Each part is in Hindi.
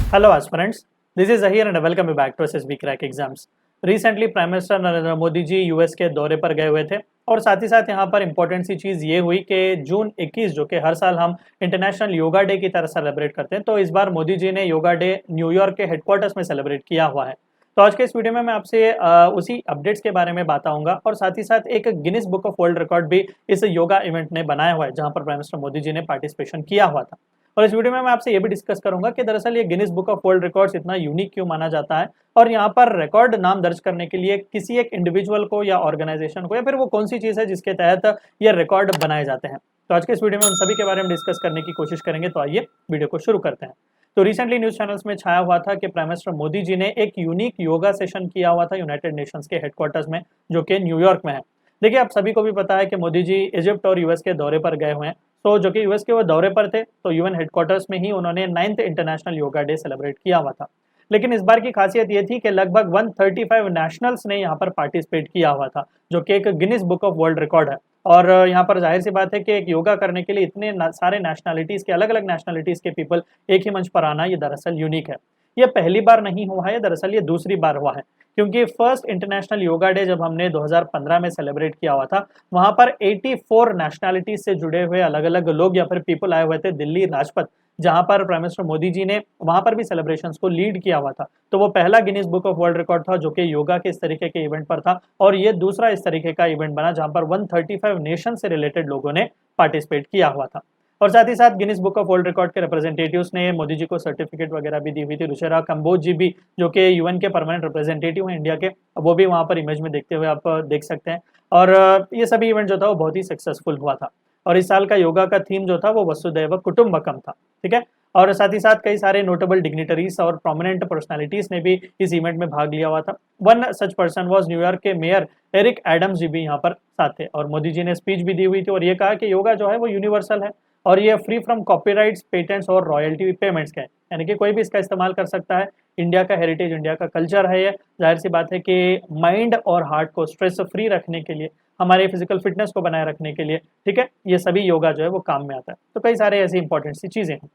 Hello aspirants, this is Zahir and welcome you back to SSB Crack Exams. Recently prime minister Narendra Modi ji US के दौरे पर गए हुए थे और साथ ही साथ यहाँ पर इंपॉर्टेंट सी चीज़ ये हुई कि जून 21 जो कि हर साल हम इंटरनेशनल योगा डे की तरह सेलिब्रेट करते हैं, तो इस बार मोदी जी ने योगा डे न्यूयॉर्क के हेडक्वार्टर्स में सेलिब्रेट किया हुआ है। तो आज के इस वीडियो में मैं आपसे उसी अपडेट्स के बारे में बताऊंगा और साथ ही साथ एक Guinness book of world record भी इस योगा इवेंट ने बनाया हुआ है जहां पर प्राइम मिनिस्टर मोदी जी ने पार्टिसिपेशन किया हुआ था। और इस वीडियो में मैं आपसे ये भी डिस्कस करूंगा कि दरअसल ये Guinness book of world records इतना यूनिक क्यों माना जाता है और यहाँ पर रिकॉर्ड नाम दर्ज करने के लिए किसी एक इंडिविजुअल को या ऑर्गेनाइजेशन को या फिर वो कौन सी चीज़ है जिसके तहत ये रिकॉर्ड बनाए जाते हैं। तो आज के इस वीडियो में उन सभी के बारे में डिस्कस करने की कोशिश करेंगे। तो आइए वीडियो को शुरू करते हैं। तो रिसेंटली न्यूज चैनल्स में छाया हुआ था कि प्राइम मिनिस्टर मोदी जी ने एक यूनिक योगा सेशन किया हुआ था यूनाइटेड नेशंस के हेडक्वार्टर्स में जो कि न्यूयॉर्क में है। देखिए, आप सभी को भी पता है कि मोदी जी इजिप्ट और यूएस के दौरे पर गए हुए हैं। तो जो कि यूएस के वो दौरे पर थे तो यूएन हेडक्वार्टर्स में ही उन्होंने 9th international yoga day celebrate किया हुआ था। लेकिन इस बार की खासियत ये थी कि लगभग 135 नेशनल्स ने यहाँ पर पार्टिसिपेट किया हुआ था जो कि एक Guinness book of world record है। और यहाँ पर जाहिर सी बात है कि एक योगा करने के लिए इतने सारे नेशनलिटीज़ के अलग अलग नेशनलिटीज़ के पीपल एक ही मंच पर आना ये दरअसल यूनिक है। ये पहली बार नहीं हुआ है, दरअसल ये दूसरी बार हुआ है, क्योंकि फर्स्ट इंटरनेशनल योगा डे जब हमने 2015 में सेलिब्रेट किया हुआ था वहां पर 84 नेशनैलिटीज से जुड़े हुए अलग अलग लोग या फिर पीपल आए हुए थे दिल्ली राजपथ, जहां पर प्राइम मिनिस्टर मोदी जी ने वहां पर भी सेलिब्रेशंस को लीड किया हुआ था। तो वो पहला Guinness book of world record था जो कि योगा के इस तरीके के इवेंट पर था और ये दूसरा इस तरीके का इवेंट बना जहां पर 135 नेशन से रिलेटेड लोगों ने पार्टिसिपेट किया हुआ था। और साथ ही साथ Guinness book of world record के रिप्रेजेंटेटिव्स ने मोदी जी को सर्टिफिकेट वगैरह भी दी हुई थी। रुचिरा कंबोज जी भी जो कि यूएन के परमानेंट रिप्रेजेंटेटिव हैं इंडिया के, वो भी वहाँ पर इमेज में देखते हुए आप देख सकते हैं। और ये सभी इवेंट जो था वो बहुत ही सक्सेसफुल हुआ था। और इस साल का योगा का थीम जो था वो वसुधैव कुटुंबकम था। ठीक है। और साथ ही साथ कई सारे नोटेबल डिग्निटरीज और प्रोमिनेंट पर्सनालिटीज ने भी इस इवेंट में भाग लिया हुआ था। One such person was New York के मेयर एरिक एडम्स जी भी यहाँ पर साथ थे और मोदी जी ने स्पीच भी दी हुई थी और ये कहा कि योगा जो है वो यूनिवर्सल है और ये फ्री फ्रॉम कॉपीराइट्स, पेटेंट्स और रॉयल्टी पेमेंट्स का है, यानी कि कोई भी इसका इस्तेमाल कर सकता है। इंडिया का हेरिटेज, इंडिया का कल्चर है ये। जाहिर सी बात है कि माइंड और हार्ट को स्ट्रेस फ्री रखने के लिए, हमारे फिजिकल फिटनेस को बनाए रखने के लिए, ठीक है, ये सभी योगा जो है वो काम में आता है। तो कई सारे ऐसी इंपॉर्टेंट सी चीज़ें हैं।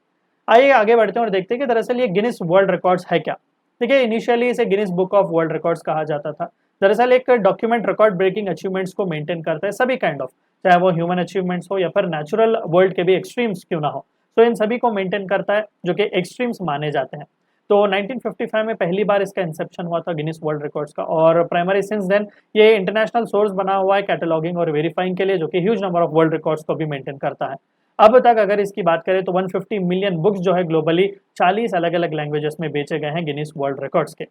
आइए आगे बढ़ते हैं और देखते हैं कि दरअसल ये गिनीज वर्ल्ड रिकॉर्ड्स है क्या। देखिए, इनिशियली इसे Guinness book of world records कहा जाता था। दरअसल एक डॉक्यूमेंट रिकॉर्ड ब्रेकिंग अचीवमेंट्स को मेंटेन करता है, सभी काइंड ऑफ, चाहे वो ह्यूमन अचीवमेंट्स हो या फिर नेचुरल वर्ल्ड के भी एक्सट्रीम्स क्यों ना हो, तो इन सभी को मेंटेन करता है जो कि एक्सट्रीम्स माने जाते हैं। तो 1955 में पहली बार इसका इंसेप्शन हुआ था गिनीज वर्ल्ड रिकॉर्ड्स का और प्राइमरी सिंस देन ये इंटरनेशनल सोर्स बना हुआ है कैटलॉगिंग और वेरीफाइंग के लिए, जो कि huge number of world records को भी मेंटेन करता है। अब तक अगर इसकी बात करें तो 150 मिलियन बुक्स जो है ग्लोबली 40 अलग अलग लैंग्वेजेस में बेचे गए हैं गिनीज वर्ल्ड रिकॉर्ड्स के।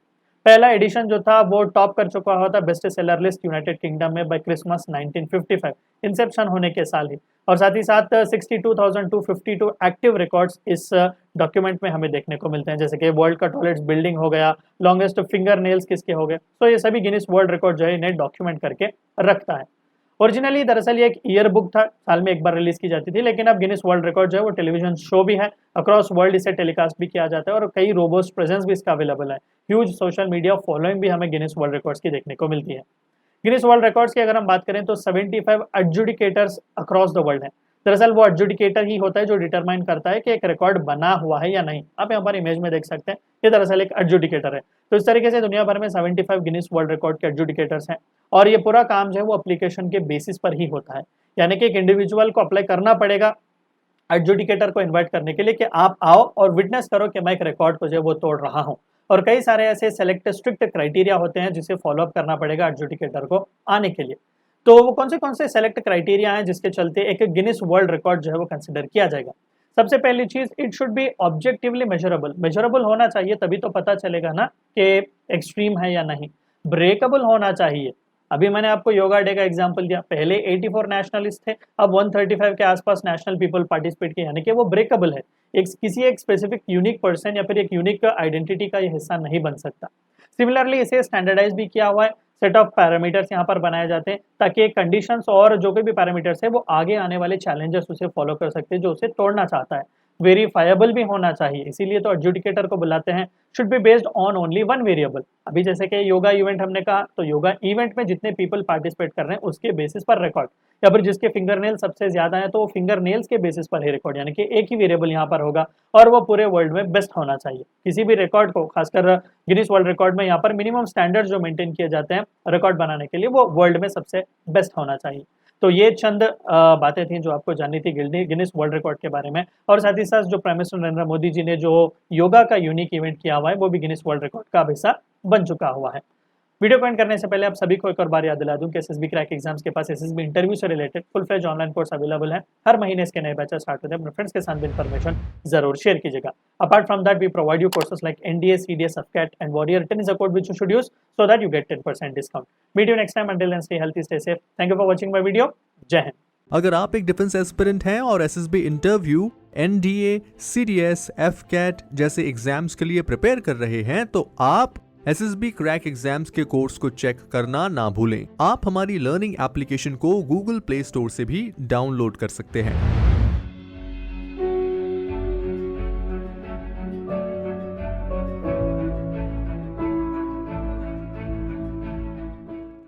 पहला एडिशन जो था वो टॉप कर चुका हुआ था best seller list United kingdom में बाय क्रिसमस 1955, इंसेप्शन होने के साल ही। और साथ ही साथ 62,252 एक्टिव रिकॉर्ड्स इस डॉक्यूमेंट में हमें देखने को मिलते हैं, जैसे कि वर्ल्ड का टॉलेस्ट बिल्डिंग हो गया, लॉन्गेस्ट फिंगर नेल्स किसके हो गए। तो ये सभी गिनीज वर्ल्ड रिकॉर्ड जो है इन्हें डॉक्यूमेंट करके रखता है। ओरिजिनली दरअसल ये एक ईयर बुक था, साल में एक बार रिलीज की जाती थी, लेकिन अब गिनीज वर्ल्ड रिकॉर्ड जो है वो टेलीविजन शो भी है, अक्रॉस वर्ल्ड इसे टेलीकास्ट भी किया जाता है और कई रोबोस्ट प्रेजेंस भी इसका अवेलेबल है। ह्यूज सोशल मीडिया फॉलोइंग भी हमें गिनीज वर्ल्ड रिकॉर्ड्स की देखने को मिलती है। गिनीज वर्ल्ड रिकॉर्ड्स की अगर हम बात करें तो 75 एडजुडिकेटर्स अक्रॉस द वर्ल्ड है। दरअसल वो एडजुडिकेटर ही होता है जो डिटरमाइन करता है कि एक रिकॉर्ड बना हुआ है या नहीं। आप यहाँ पर इमेज में देख सकते हैं, ये दरअसल एक एडजुडिकेटर है। तो इस तरीके से दुनिया भर में 75 गिनीज वर्ल्ड रिकॉर्ड के एडजुडिकेटर्स हैं और ये पूरा काम जो है वो एप्लीकेशन के बेसिस पर ही होता है, यानी कि एक इंडिविजुअल को अप्लाई करना पड़ेगा एडजुडिकेटर को इन्वाइट करने के लिए कि आप आओ और विटनेस करो कि मैं एक रिकॉर्ड को जो है वो तोड़ रहा हूँ। और कई सारे ऐसे सेलेक्ट स्ट्रिक्ट क्राइटेरिया होते हैं जिसे फॉलोअप करना पड़ेगा एडजुडिकेटर को आने के लिए। तो वो कौन से सेलेक्ट क्राइटेरिया हैं जिसके चलते एक गिनीज वर्ल्ड रिकॉर्ड जो है वो कंसिडर किया जाएगा। सबसे पहली चीज, it should be objectively measurable. Measurable होना चाहिए, तभी तो पता चलेगा ना कि एक्सट्रीम है या नहीं। ब्रेकेबल होना चाहिए। अभी मैंने आपको योगा डे का एग्जांपल दिया, पहले 84 नेशनलिस्ट थे, अब 135 के आसपास नेशनल पीपल पार्टिसिपेट किए, यानी कि वो ब्रेकेबल है। किसी एक स्पेसिफिक यूनिक पर्सन या फिर एक यूनिक आइडेंटिटी का ये हिस्सा नहीं बन सकता। सिमिलरली इसे स्टैंडर्डाइज भी किया हुआ है, सेट ऑफ पैरामीटर्स यहाँ पर बनाए जाते हैं ताकि कंडीशंस और जो कोई भी पैरामीटर्स है वो आगे आने वाले चैलेंजेस उसे फॉलो कर सकते हैं जो उसे तोड़ना चाहता है। वेरीफाइबल भी होना चाहिए, इसीलिए तो एडजुडिकेटर को बुलाते हैं। Should be based on only one variable. अभी जैसे कि योगा इवेंट हमने कहा, तो योगा इवेंट में जितने पीपल पार्टिसिपेट कर रहे हैं उसके बेसिस पर रिकॉर्ड, या फिर जिसके फिंगर नेल सबसे ज्यादा है तो वो फिंगर नेल्स के बेसिस पर ही रिकॉर्ड, यानी कि एक ही वेरिएबल यहाँ पर होगा और वो पूरे वर्ल्ड में बेस्ट होना चाहिए। किसी भी रिकॉर्ड को, खासकर गिनीज वर्ल्ड रिकॉर्ड में यहाँ पर मिनिमम स्टैंडर्ड जो मेंटेन किए जाते हैं रिकॉर्ड बनाने के लिए, वो वर्ल्ड में सबसे बेस्ट होना चाहिए। तो ये चंद बातें थी जो आपको जाननी थी गिनीज वर्ल्ड रिकॉर्ड के बारे में। और साथ ही साथ जो प्राइम मिनिस्टर नरेंद्र मोदी जी ने जो योगा का यूनिक इवेंट किया हुआ है वो भी गिनीज वर्ल्ड रिकॉर्ड का हिस्सा बन चुका हुआ है। वीडियो को एंड करने से पहले आप सभी को एक और बार याद दिला दूं कि एसएसबी क्रैक एग्जाम्स के पास एसएसबी इंटरव्यू से related full fledge online course available है। हर महीने इसके नए बैचेस स्टार्ट होते हैं। अपने फ्रेंड्स के साथ भी इन्फॉर्मेशन जरूर शेयर कीजिएगा। Apart from that we provide you courses like NDA, CDS, AFCAT and warrior. Written is a code which you should use so that you get 10% discount. Meet you next time, until then stay healthy, stay safe. Thank you for watching my video. जय हिंद। अगर आप एक डिफेंस एस्पिरेंट हैं और SSB interview, NDA, CDS, AFCAT जैसे एग्जाम्स के लिए प्रिपेयर कर रहे हैं तो आप एसएसबी क्रैक एग्जाम्स के कोर्स को चेक करना ना भूलें। आप हमारी लर्निंग एप्लीकेशन को गूगल प्ले स्टोर से भी डाउनलोड कर सकते हैं।